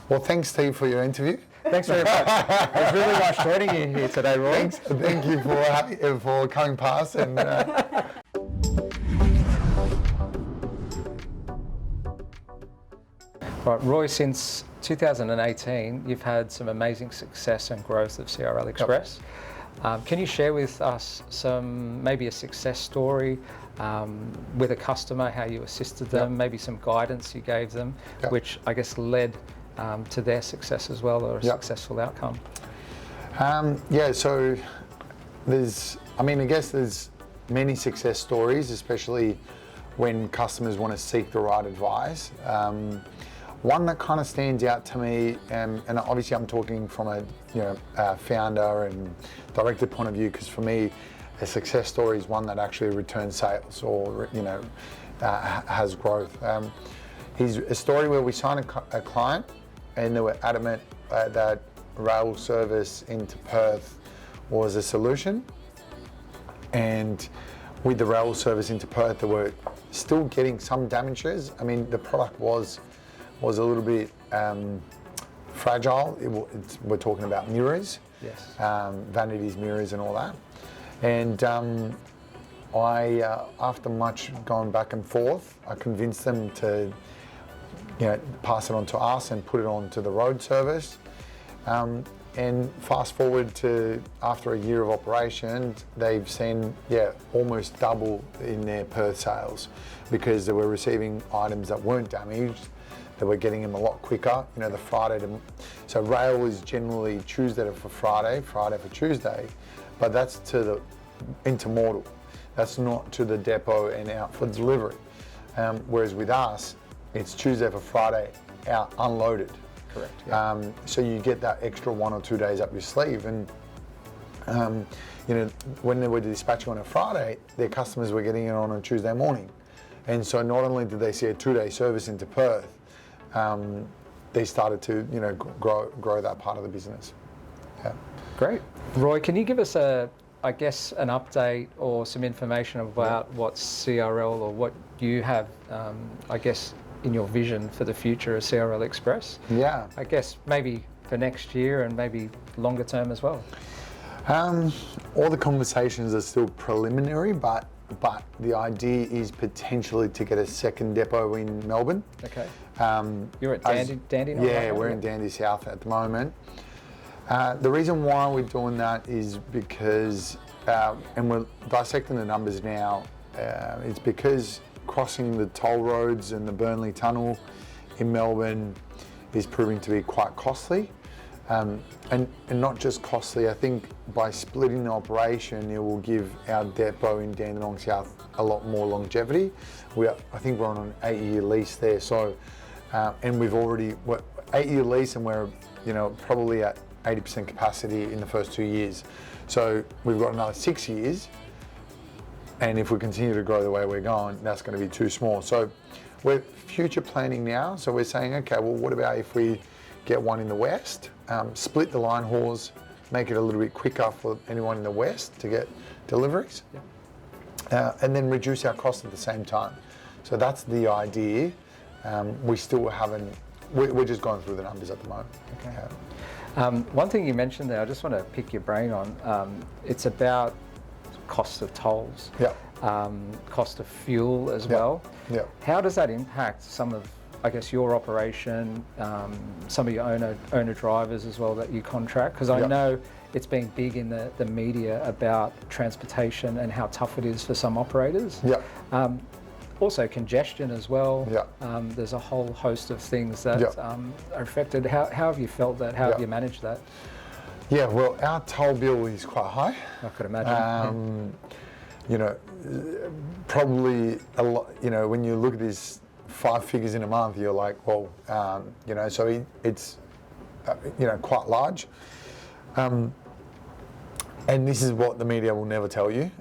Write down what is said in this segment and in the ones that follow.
Well, thanks, Steve, for your interview. Thanks very much. It was really nice joining you here today, Roy. Thank you for coming past. And Right, Roy, since 2018, you've had some amazing success and growth of CRL Express. Can you share with us maybe a success story with a customer, how you assisted them, maybe some guidance you gave them, which I guess led to their success as well, or a successful outcome? So I guess there's many success stories, especially when customers want to seek the right advice. One that kind of stands out to me, and obviously I'm talking from a founder and director point of view, because for me, a success story is one that actually returns sales or has growth. He's a story where we signed a client, and they were adamant that rail service into Perth was a solution. And with the rail service into Perth, they were still getting some damages. I mean, the product was a little bit fragile. We're talking about mirrors, vanities, mirrors, and all that. And after much going back and forth, I convinced them to, pass it on to us and put it on to the road service. And fast forward to after a year of operation, they've seen almost double in their Perth sales, because they were receiving items that weren't damaged. They were getting them a lot quicker. The Friday so rail is generally Tuesday for Friday, Friday for Tuesday, but that's to the intermodal. That's not to the depot and out for delivery. Whereas with us, it's Tuesday for Friday, out unloaded. Correct. Yeah. So you get that extra 1 or 2 days up your sleeve. And when they were dispatching on a Friday, their customers were getting it on a Tuesday morning. And so not only did they see a 2-day service into Perth, they started to grow that part of the business. Yeah. Great. Roy, can you give us an update or some information about what CRL, or what you have, in your vision for the future of CRL Express? Yeah. I guess maybe for next year and maybe longer term as well. All the conversations are still preliminary, but the idea is potentially to get a second depot in Melbourne. Okay. You're at Dandy now? Yeah, we're in Dandy South at the moment. The reason why we're doing that is because, and we're dissecting the numbers now, it's because crossing the toll roads and the Burnley Tunnel in Melbourne is proving to be quite costly. And not just costly, I think by splitting the operation, it will give our depot in Dandenong South a lot more longevity. I think we're on an 8-year lease there, so and we're 8-year lease, and we're probably at 80% capacity in the first 2 years. So we've got another 6 years, and if we continue to grow the way we're going, that's going to be too small. So we're future planning now. So we're saying, okay, well, what about if we get one in the west, split the line hauls, make it a little bit quicker for anyone in the west to get deliveries, and then reduce our costs at the same time. So that's the idea. We still haven't, we're just going through the numbers at the moment. Okay. One thing you mentioned there, I just want to pick your brain on, it's about cost of tolls, cost of fuel as well. Yeah. How does that impact some of, your operation, some of your owner drivers as well that you contract? Because I know it's been big in the media about transportation and how tough it is for some operators. Yeah. Also congestion as well. Yeah. There's a whole host of things that are affected. How have you felt that? How have you managed that? Yeah, well, our toll bill is quite high. I could imagine. Probably a lot, when you look at this 5 figures in a month, you're like, well, so it's, quite large. And this is what the media will never tell you.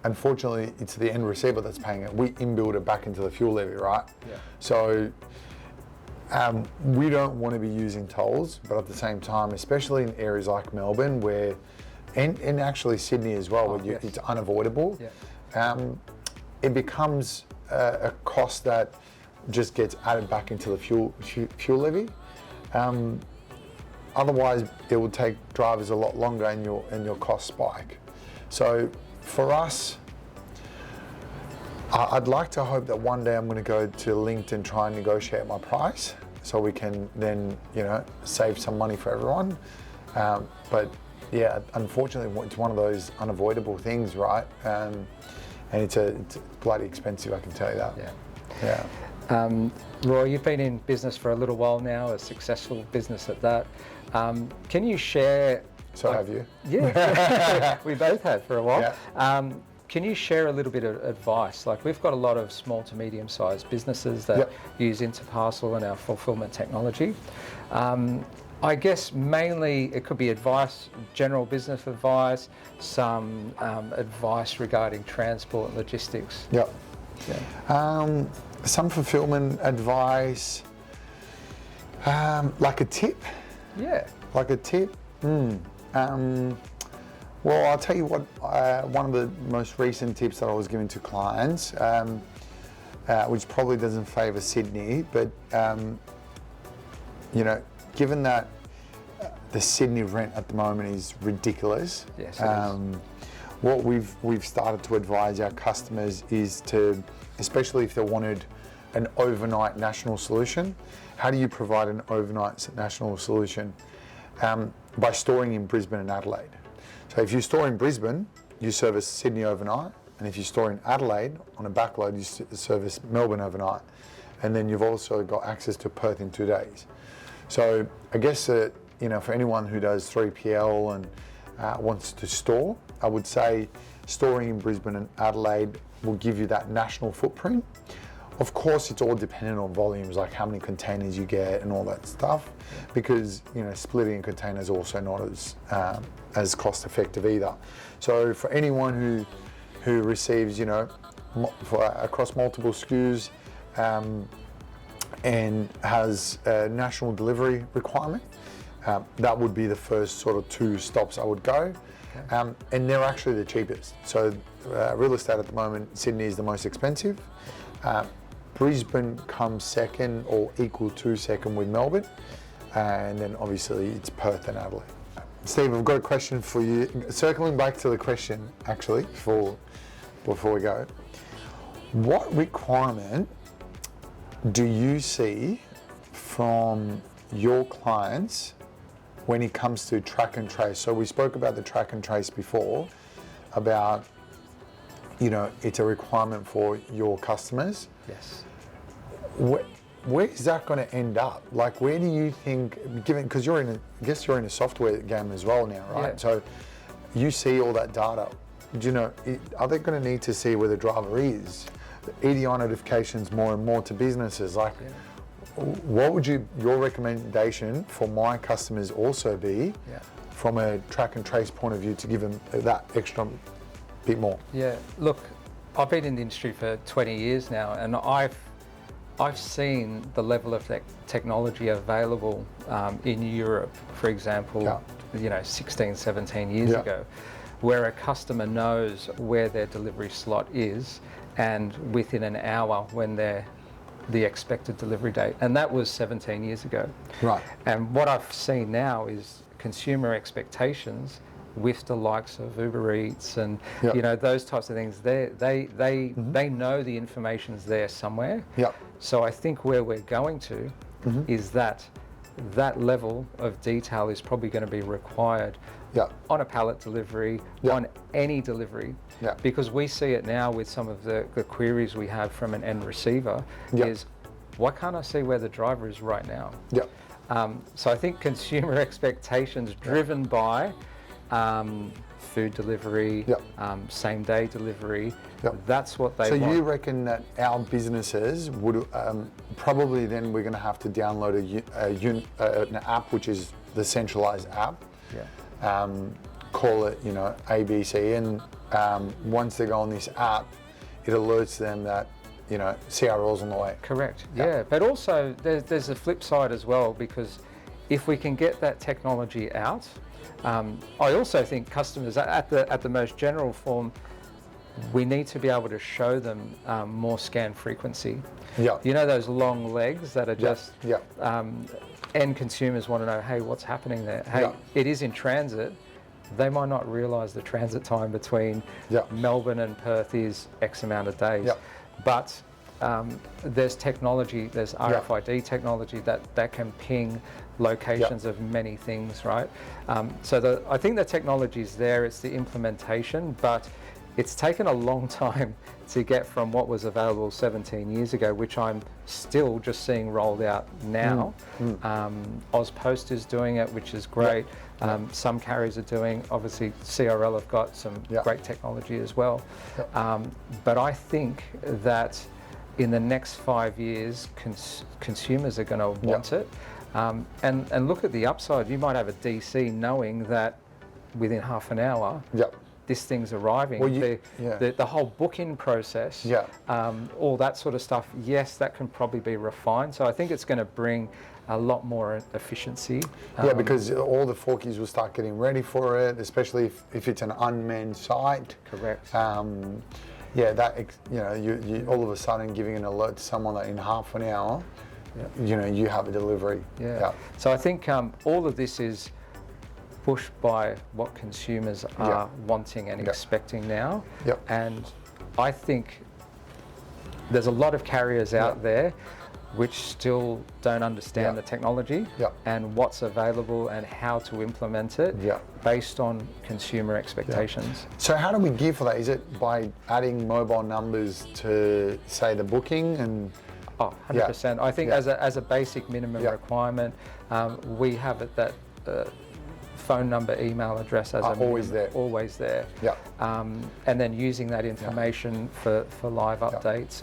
Unfortunately, it's the end receiver that's paying it. We inbuild it back into the fuel levy, right? Yeah. So we don't want to be using tolls, but at the same time, especially in areas like Melbourne, where, and actually Sydney as well, where it's unavoidable, it becomes a cost that just gets added back into the fuel levy. Otherwise, it will take drivers a lot longer and your costs spike. So for us, I'd like to hope that one day I'm going to go to LinkedIn and try and negotiate my price so we can then, save some money for everyone. But yeah, unfortunately, it's one of those unavoidable things, right? And it's bloody expensive, I can tell you that. Yeah. Roy, you've been in business for a little while now, a successful business at that. Can you share? So have you? Yeah, we both have for a while. Yeah. Can you share a little bit of advice? Like, we've got a lot of small to medium-sized businesses that use Interparcel and our fulfillment technology. I guess mainly it could be advice, general business advice, some advice regarding transport and logistics. Yep. Yeah. Some fulfillment advice, like a tip. Yeah. Like a tip. Well, I'll tell you what, one of the most recent tips that I was giving to clients, which probably doesn't favour Sydney, but given that the Sydney rent at the moment is ridiculous, yes, it is. What we've started to advise our customers is to, especially if they wanted an overnight national solution, how do you provide an overnight national solution? By storing in Brisbane and Adelaide. So if you store in Brisbane, you service Sydney overnight, and if you store in Adelaide on a backload, you service Melbourne overnight, and then you've also got access to Perth in 2 days. So I guess that, for anyone who does 3PL and wants to store, I would say storing in Brisbane and Adelaide will give you that national footprint. Of course, it's all dependent on volumes, like how many containers you get and all that stuff, because splitting containers also not as cost effective either. So for anyone who receives across multiple SKUs and has a national delivery requirement, that would be the first sort of 2 stops I would go. Okay. And they're actually the cheapest. So real estate at the moment, Sydney is the most expensive. Brisbane comes second or equal to second with Melbourne, and then obviously it's Perth and Adelaide. Steve, I've got a question for you. Circling back to the question, actually, before we go, what requirement do you see from your clients when it comes to track and trace? So we spoke about the track and trace before, about it's a requirement for your customers. Yes. Where is that going to end up? Like, where do you think, given, because you're in a software game as well now, right? Yeah. So you see all that data. Are they going to need to see where the driver is? The EDI notifications more and more to businesses. Like, what would your recommendation for my customers also be from a track and trace point of view to give them that extra bit more? Yeah, look, I've been in the industry for 20 years now, and I've seen the level of technology available in Europe, for example, 16, 17 years ago, where a customer knows where their delivery slot is and within an hour when they're the expected delivery date. And that was 17 years ago. Right. And what I've seen now is consumer expectations with the likes of Uber Eats and those types of things. They know the information's there somewhere. Yep. So I think where we're going to is that level of detail is probably going to be required on a pallet delivery, on any delivery, because we see it now with some of the queries we have from an end receiver is, why can't I see where the driver is right now? So I think consumer expectations driven by food delivery, same day delivery, that's what they want. So you reckon that our businesses would probably then we're going to have to download an app, which is the centralized app, call it ABC, and once they go on this app, it alerts them that CRL's on the way. Correct. Yeah, but also there's a flip side as well, because if we can get that technology out, I also think customers at the most general form, we need to be able to show them more scan frequency. Yeah. You know those long legs that are just, Yeah. end consumers want to know, hey, what's happening there? Hey, Yeah. it is in transit. They might not realise the transit time between Yeah. Melbourne and Perth is X amount of days. Yeah. But there's technology, there's RFID technology that can ping locations of many things, right? So I think the technology is there, it's the implementation, but it's taken a long time to get from what was available 17 years ago, which I'm still just seeing rolled out now. AusPost is doing it, which is great. Some carriers are doing, obviously CRL have got some great technology as well. But I think that in the next 5 years, consumers are going to want it. And look at the upside. You might have a DC knowing that within half an hour, this thing's arriving. Well, the whole booking process, all that sort of stuff, yes, that can probably be refined. So I think it's going to bring a lot more efficiency. Because all the forkies will start getting ready for it, especially if it's an unmanned site. Correct. You all of a sudden giving an alert to someone that in half an hour, you have a delivery. So I think all of this is pushed by what consumers are wanting and expecting now. And I think there's a lot of carriers out there which still don't understand the technology and what's available and how to implement it based on consumer expectations. So how do we gear for that? Is it by adding mobile numbers to, say, the booking? And 100%. I think as a basic minimum requirement, we have it that phone number, email address as always there. Always there. And then using that information for live updates.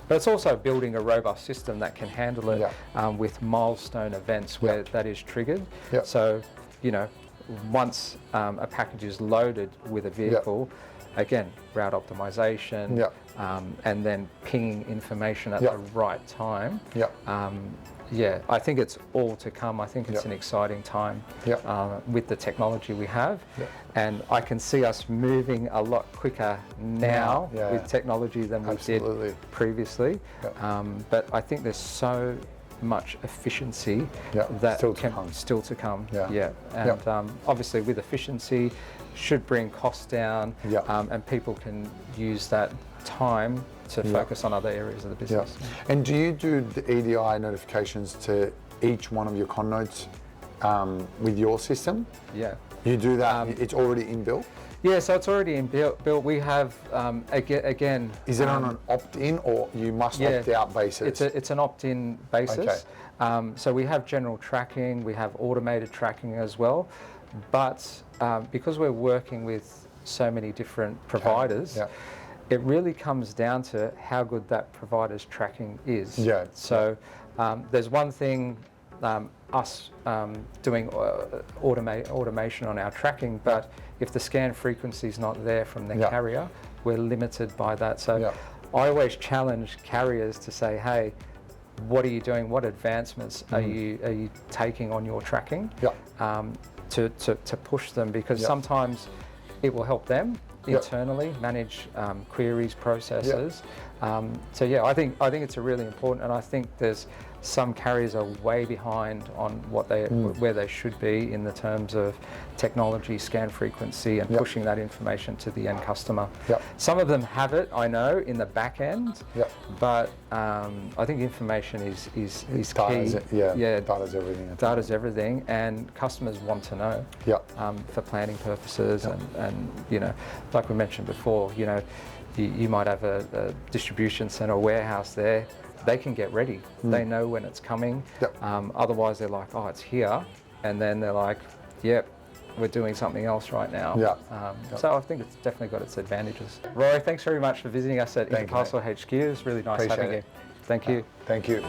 But it's also building a robust system that can handle it with milestone events where that is triggered. So, once a package is loaded with a vehicle, again, route optimization, and then pinging information at the right time. I think it's all to come. I think it's an exciting time with the technology we have. And I can see us moving a lot quicker now with technology than we did previously. But I think there's so much efficiency that still to come. And obviously with efficiency should bring costs down, and people can use that time to focus on other areas of the business. And do you do the EDI notifications to each one of your connotes with your system? You do that, it's already inbuilt? Yeah, so it's already inbuilt. We have, again... Is it on an opt-in or you must opt-out basis? It's an opt-in basis. So we have general tracking, we have automated tracking as well. But because we're working with so many different providers, it really comes down to how good that provider's tracking is. So there's one thing, us doing automation on our tracking, but if the scan frequency is not there from the carrier, we're limited by that. So I always challenge carriers to say, hey, what are you doing? What advancements are you taking on your tracking to push them? Because sometimes it will help them internally manage queries, processes. I think it's a really important, and I think there's some carriers are way behind on what where they should be in the terms of technology, scan frequency, and pushing that information to the end customer. Some of them have it, I know, in the back end, but I think information is key. Data's everything. Data's everything, and customers want to know for planning purposes, and like we mentioned before, you might have a distribution centre or warehouse there. They can get ready. They know when it's coming. Otherwise, they're like, oh, it's here. And then they're like, yep, we're doing something else right now. So I think it's definitely got its advantages. Roy, thanks very much for visiting us at Interparcel HQ. It's really nice having you. Thank you. Thank you.